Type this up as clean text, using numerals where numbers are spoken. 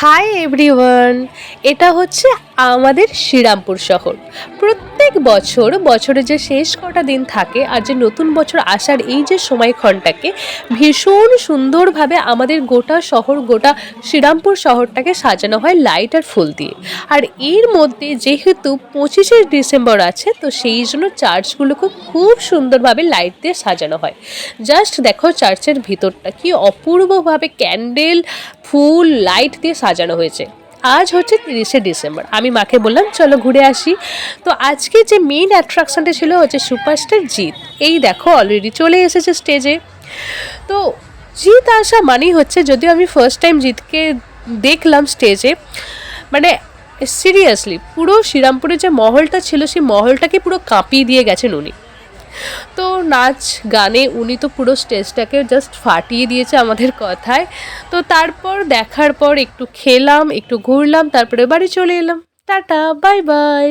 Hi everyone, এটা হচ্ছে আমাদের শ্রীরামপুর শহর। প্রত্যেক বছর বছরের যে শেষ কটা দিন থাকে আর যে নতুন বছর আসার এই যে সময়ক্ষণটাকে ভীষণ সুন্দরভাবে আমাদের গোটা শহর, গোটা শ্রীরামপুর শহরটাকে সাজানো হয় লাইট আর ফুল দিয়ে। আর এর মধ্যে যেহেতু 25শে ডিসেম্বর আছে, তো সেই জন্য চার্চগুলোকে খুব সুন্দরভাবে লাইট দিয়ে সাজানো হয়। জাস্ট দেখো চার্চের ভিতরটা কি অপূর্বভাবে ক্যান্ডেল, ফুল, লাইট দিয়ে সাজানো হয়েছে। আজ হচ্ছে 30শে ডিসেম্বর। আমি মাকে বললাম চলো ঘুরে আসি। তো আজকে যে মেইন অ্যাট্রাকশনটা ছিল হচ্ছে সুপারস্টার জিৎ। এই দেখো অলরেডি চলে এসেছে স্টেজে। তো জিৎ আসা মানেই হচ্ছে, যদিও আমি ফার্স্ট টাইম জিৎকে দেখলাম স্টেজে, মানে সিরিয়াসলি পুরো শ্রীরামপুরের যে মহলটা ছিল সেই মহলটাকে পুরো কাঁপিয়ে দিয়ে গেছেন উনি। তো নাচ গানে উনি তো পুরো স্টেজটাকে জাস্ট ফাটিয়ে দিয়েছে আমাদের কথায়। তো তারপর দেখার পর একটু খেলাম, একটু ঘুরলাম, তারপরে বাড়ি চলে এলাম। Tata, bye bye.